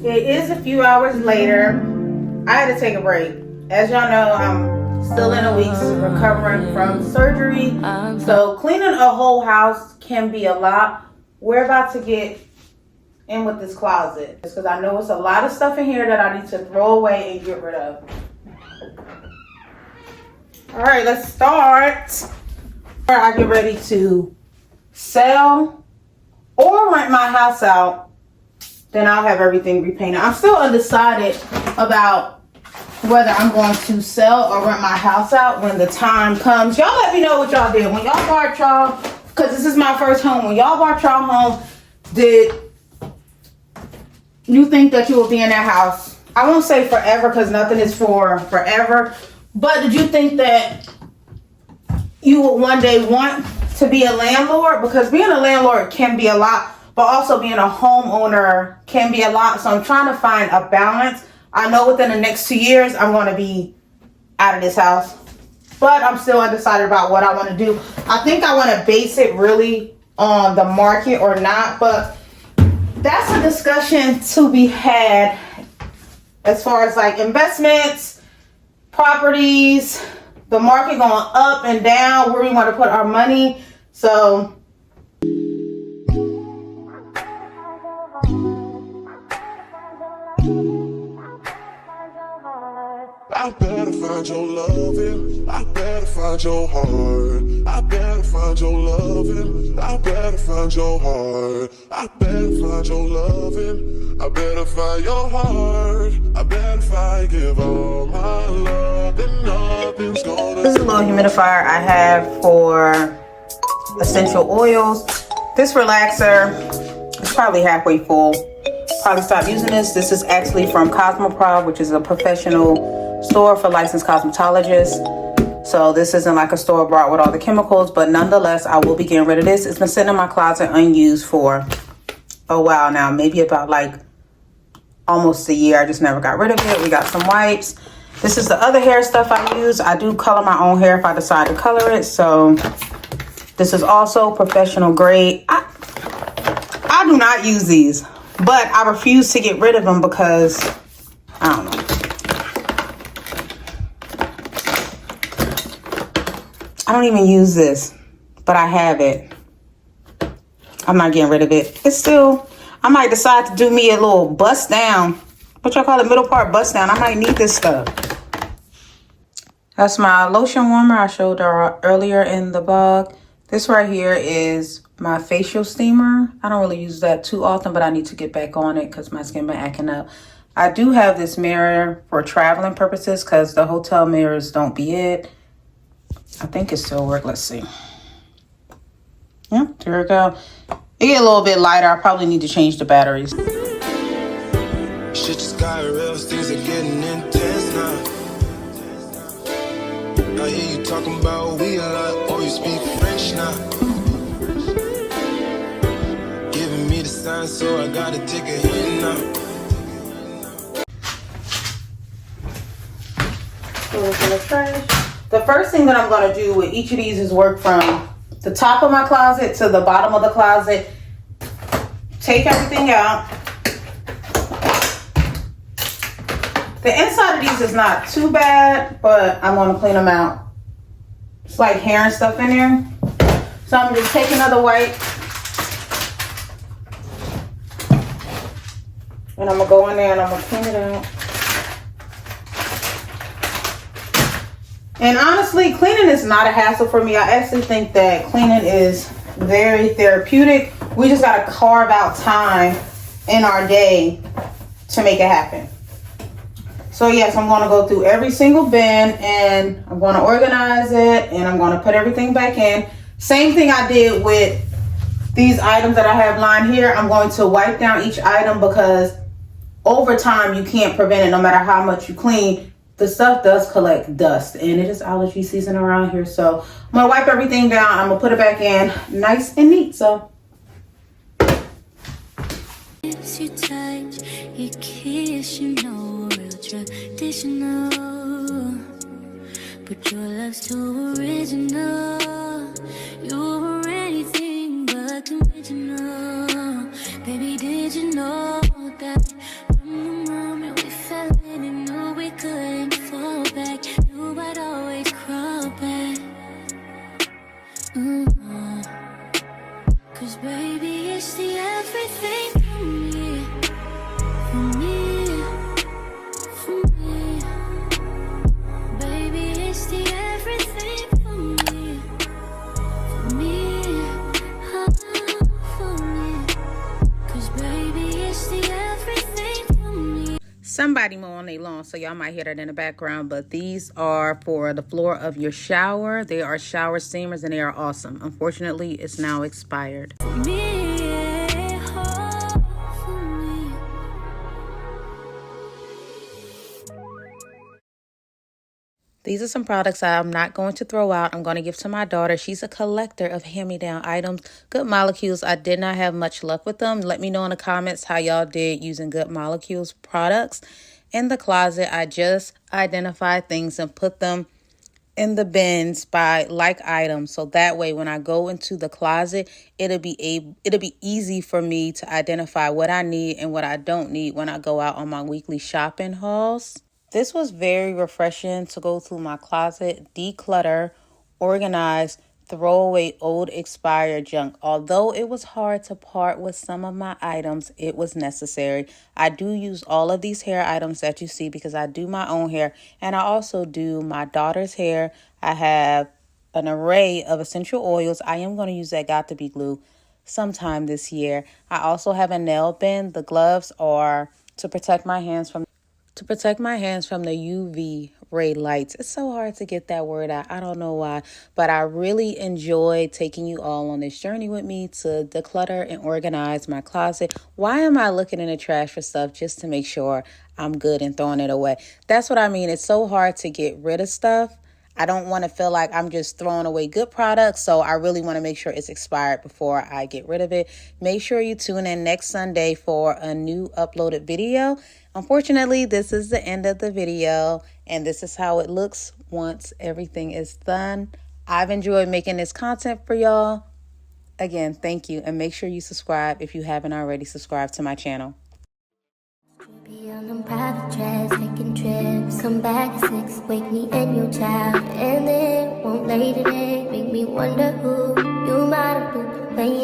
It is a few hours later. I had to take a break. As y'all know, I'm still in a week's recovering from surgery. So cleaning a whole house can be a lot. We're about to get in with this closet because I know it's a lot of stuff in here that I need to throw away and get rid of. All right, let's start. I get ready to sell or rent my house out. Then I'll have everything repainted. I'm still undecided about whether I'm going to sell or rent my house out when the time comes. Y'all let me know what y'all did. When y'all bought y'all, because this is my first home. When y'all bought y'all home, did you think that you would be in that house? I won't say forever because nothing is for forever. But did you think that you would one day want to be a landlord? Because being a landlord can be a lot. But also being a homeowner can be a lot. So I'm trying to find a balance. I know within the next 2 years, I'm going to be out of this house. But I'm still undecided about what I want to do. I think I want to base it really on the market or not. But that's a discussion to be had as far as like investments, properties, the market going up and down, where we want to put our money. So I better find your loving, I better find your heart. I better find your loving, I better find your heart. I better find your loving, I better find your heart. I better if I give all my love, then nothing's gonna. This is a little humidifier I have for essential oils. This relaxer is probably halfway full. Probably stop using this. This is actually from Cosmoprof, which is a professional store for licensed cosmetologists. So this isn't like a store bought with all the chemicals, but nonetheless, I will be getting rid of this. It's been sitting in my closet unused for a while now, maybe about like almost a year. I just never got rid of it. We got some wipes. This is the other hair stuff I use. I do color my own hair if I decide to color it. So this is also professional grade. I do not use these, but I refuse to get rid of them because I don't know. I don't even use this, but I have it. I'm not getting rid of it. It's still, I might decide to do me a little bust down. What y'all call it? Middle part bust down. I might need this stuff. That's my lotion warmer I showed earlier in the vlog. This right here is my facial steamer. I don't really use that too often, but I need to get back on it because my skin been acting up. I do have this mirror for traveling purposes because the hotel mirrors don't be it. I think it still works. Let's see. Yep, there we go. It get a little bit lighter. I probably need to change the batteries. Shit just got real, things are getting intense now. I hear you talking about we a lot, or you speak French now. Giving me the sign, so I gotta take a hint now. The first thing that I'm going to do with each of these is work from the top of my closet to the bottom of the closet. Take everything out. The inside of these is not too bad, but I'm going to clean them out. It's like hair and stuff in there. So I'm just taking another wipe. And I'm going to go in there and I'm going to clean it out. And honestly, cleaning is not a hassle for me. I actually think that cleaning is very therapeutic. We just got to carve out time in our day to make it happen. So yes, I'm going to go through every single bin and I'm going to organize it and I'm going to put everything back in. Same thing I did with these items that I have lined here. I'm going to wipe down each item because over time you can't prevent it no matter how much you clean. The stuff does collect dust and it is allergy season around here. So I'm going to wipe everything down. I'm going to put it back in nice and neat. So you touch, you kiss, you know, real traditional. But your love's too original. You're anything but conventional. Baby, did you know that from For me, baby, it's the everything for me. For me, for me. 'Cause baby, it's the everything for me. Somebody mowing their lawn, so y'all might hear that in the background, but these are for the floor of your shower. They are shower steamers and they are awesome. Unfortunately, it's now expired. For me, for me. These are some products I'm not going to throw out. I'm going to give to my daughter. She's a collector of hand-me-down items. Good Molecules, I did not have much luck with them. Let me know in the comments how y'all did using Good Molecules products. In the closet, I just identified things and put them in the bins by like items, so that way when I go into the closet, it'll be easy for me to identify what I need and what I don't need when I go out on my weekly shopping hauls. This was very refreshing to go through my closet, declutter, organize, throw away old expired junk. Although it was hard to part with some of my items, it was necessary. I do use all of these hair items that you see because I do my own hair and I also do my daughter's hair. I have an array of essential oils. I am going to use that Got to Be glue sometime this year. I also have a nail bin. The gloves are to protect my hands from the UV ray lights. It's so hard to get that word out. I don't know why, but I really enjoy taking you all on this journey with me to declutter and organize my closet. Why am I looking in the trash for stuff just to make sure I'm good and throwing it away? That's what I mean. It's so hard to get rid of stuff. I don't want to feel like I'm just throwing away good products, so I really want to make sure it's expired before I get rid of it. Make sure you tune in next Sunday for a new uploaded video. Unfortunately, this is the end of the video, and this is how it looks once everything is done. I've enjoyed making this content for y'all. Again, thank you, and make sure you subscribe if you haven't already subscribed to my channel. Be on them private jets, taking trips. Come back at 6, wake me and your child. And then won't lay today, make me wonder who you might have been playing.